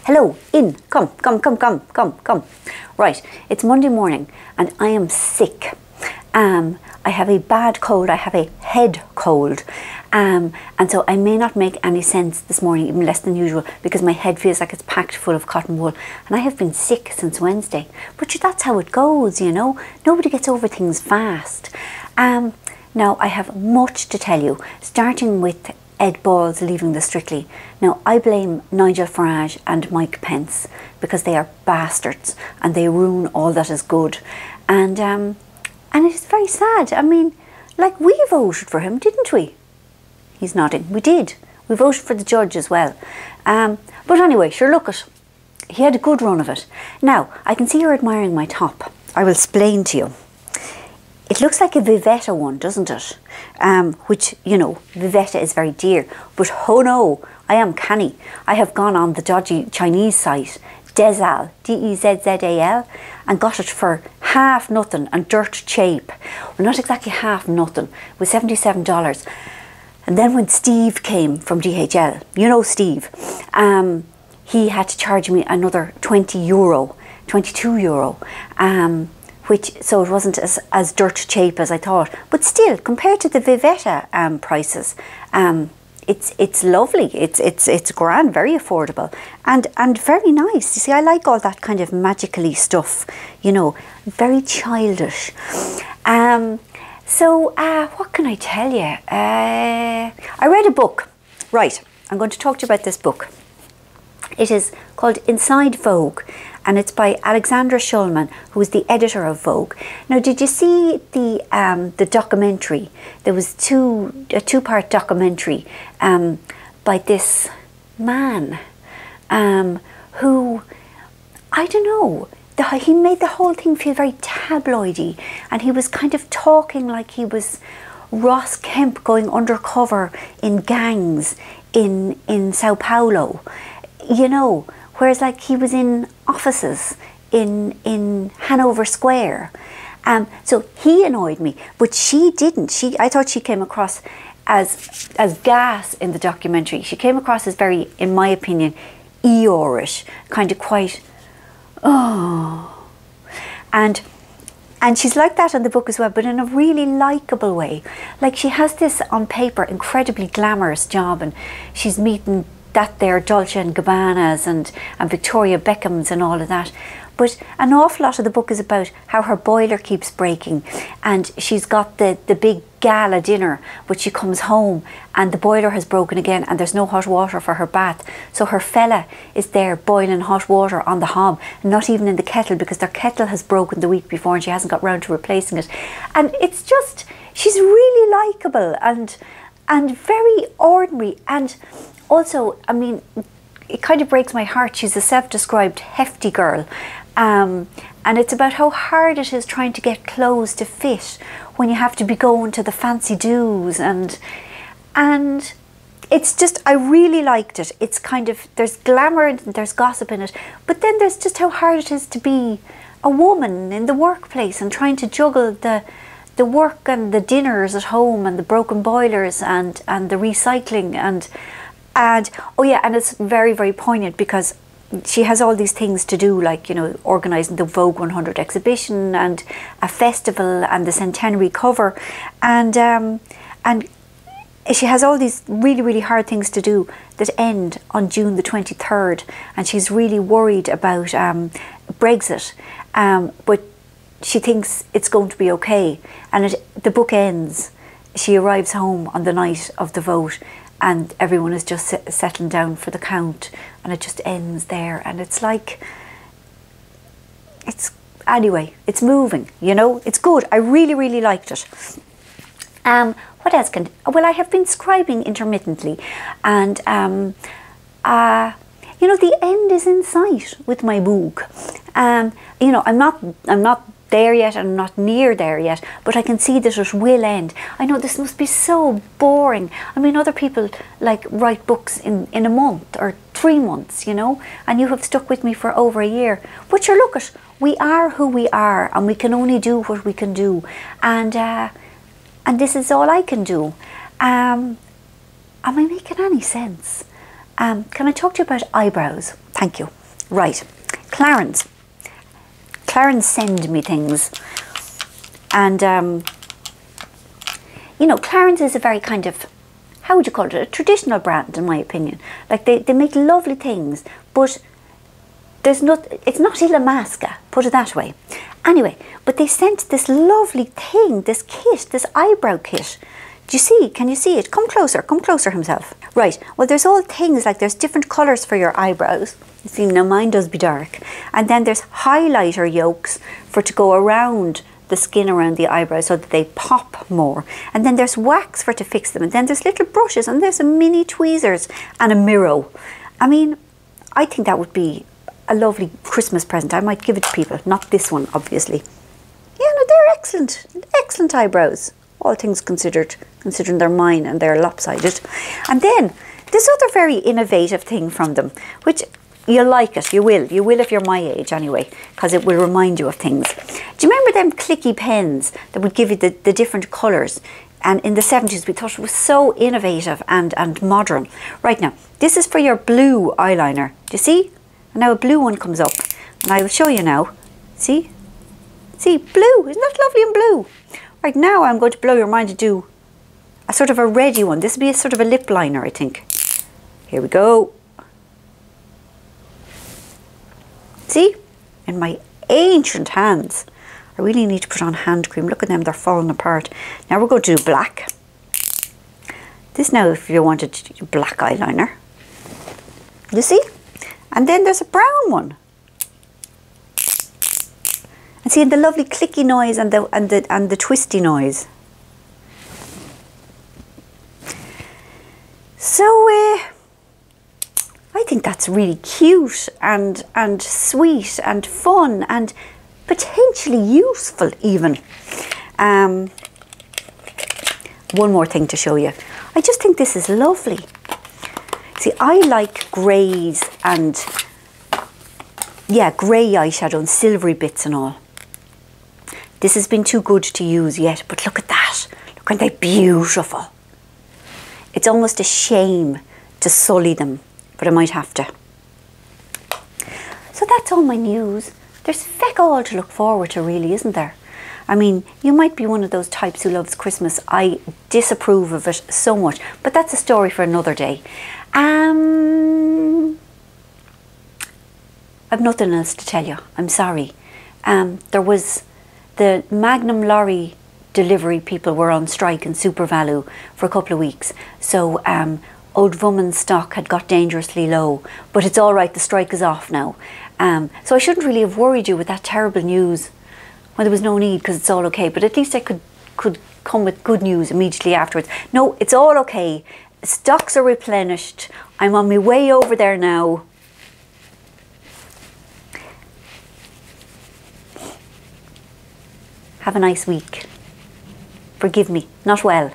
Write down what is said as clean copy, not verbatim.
Hello, in, come. Right, it's Monday morning and I am sick. I have a bad cold, I have a head cold. And so I may not make any sense this morning, even less than usual, because my head feels like it's packed full of cotton wool. And I have been sick since Wednesday. But that's how it goes, you know. Nobody gets over things fast. Now, I have much to tell you, starting with Ed Balls leaving the Strictly. Now, I blame Nigel Farage and Mike Pence because they are bastards and they ruin all that is good. And it is very sad. I mean, like, we voted for him, didn't we? He's nodding. We did. We voted for the judge as well. But anyway, sure, look it. He had a good run of it. Now, I can see you're admiring my top. I will explain to you. It looks like a Vivetta one, doesn't it? Which, you know, Vivetta is very dear. But oh no, I am canny. I have gone on the dodgy Chinese site, Dezal, D-E-Z-Z-A-L, and got it for half nothing and dirt cheap. Well, not exactly half nothing. It was $77. And then when Steve came from DHL, you know Steve, he had to charge me another €20, €22, so it wasn't as dirt cheap as I thought. But still, compared to the Vivetta prices, it's lovely. It's grand, very affordable, and very nice. You see, I like all that kind of magically stuff. You know, very childish. So what can I tell you? I read a book. Right, I'm going to talk to you about this book. It is called Inside Vogue, and it's by Alexandra Shulman, who is the editor of Vogue. Now, did you see the documentary? There was a two-part documentary by this man who, I don't know, he made the whole thing feel very tabloidy, and he was kind of talking like he was Ross Kemp going undercover in gangs in Sao Paulo, you know, whereas like he was in offices in Hanover Square. So he annoyed me, but she didn't. I thought she came across as gas in the documentary. She came across as very, in my opinion, Eeyore-ish, kind of quite, oh. And she's like that in the book as well, but in a really likeable way. Like, she has this, on paper, incredibly glamorous job, and she's meeting that there Dolce and Gabbana's and Victoria Beckham's and all of that. But an awful lot of the book is about how her boiler keeps breaking, and she's got the big gala dinner, but she comes home and the boiler has broken again and there's no hot water for her bath. So her fella is there boiling hot water on the hob, not even in the kettle, because their kettle has broken the week before and she hasn't got round to replacing it. And it's just, she's really likeable and very ordinary. And also, I mean, it kind of breaks my heart. She's a self-described hefty girl. And it's about how hard it is trying to get clothes to fit when you have to be going to the fancy do's, and it's just, I really liked it. It's kind of, there's glamour and there's gossip in it, but then there's just how hard it is to be a woman in the workplace and trying to juggle the work and the dinners at home and the broken boilers and the recycling and oh yeah, and it's very, very poignant because she has all these things to do, like, you know, organising the Vogue 100 exhibition and a festival and the centenary cover, and she has all these really, really hard things to do that end on June the 23rd, and she's really worried about Brexit, but she thinks it's going to be okay. And the book ends, she arrives home on the night of the vote, and everyone is just settling down for the count, and it just ends there. And it's like, anyway, it's moving, you know, it's good. I really, really liked it. What else well, I have been scribing intermittently, and you know, the end is in sight with my book. You know, I'm not there yet, and I'm not near there yet, but I can see that it will end. I know this must be so boring. I mean, other people like write books in a month or 3 months, you know, and you have stuck with me for over a year. But sure, look, we are who we are, and we can only do what we can do, and this is all I can do. Am I making any sense? Can I talk to you about eyebrows? Thank you. Right, Clarence. Clarence send me things. And, you know, Clarence is a very kind of, how would you call it, a traditional brand in my opinion. Like they make lovely things, but it's not Ilamasca, put it that way. Anyway, but they sent this lovely thing, this kit, this eyebrow kit. Do you see? Can you see it? Come closer himself. Right, well there's all things, like there's different colours for your eyebrows. You see, now mine does be dark. And then there's highlighter yolks for to go around the skin around the eyebrows so that they pop more. And then there's wax for to fix them. And then there's little brushes and there's some mini tweezers and a mirror. I mean, I think that would be a lovely Christmas present. I might give it to people, not this one, obviously. Yeah, no, they're excellent, excellent eyebrows, all things considered, considering they're mine and they're lopsided. And then this other very innovative thing from them, which you'll like it, you will if you're my age anyway, because it will remind you of things. Do you remember them clicky pens that would give you the different colours? And in the 70s we thought it was so innovative and modern. Right, now, this is for your blue eyeliner. Do you see? And now a blue one comes up, and I will show you now. See? See, blue, isn't that lovely and blue? Right, now I'm going to blow your mind to do a sort of a reddy one. This would be a sort of a lip liner, I think. Here we go. See? In my ancient hands. I really need to put on hand cream. Look at them, they're falling apart. Now we're going to do black. This now, if you wanted to do black eyeliner. You see? And then there's a brown one. And see the lovely clicky noise and the twisty noise. So I think that's really cute and sweet and fun and potentially useful even. One more thing to show you. I just think this is lovely. See, I like greys and, yeah, grey eyeshadow and silvery bits and all. This has been too good to use yet, but look at that. Look, aren't they beautiful? It's almost a shame to sully them, but I might have to. So that's all my news. There's feck all to look forward to really, isn't there? I mean, you might be one of those types who loves Christmas. I disapprove of it so much, but that's a story for another day. I've nothing else to tell you. I'm sorry. There was the Magnum lorry delivery people were on strike in SuperValu for a couple of weeks. So Old Woman's stock had got dangerously low, but it's all right. The strike is off now. So I shouldn't really have worried you with that terrible news when there was no need, because it's all okay. But at least I could come with good news immediately afterwards. No, it's all okay. Stocks are replenished. I'm on my way over there now. Have a nice week. Forgive me, not well.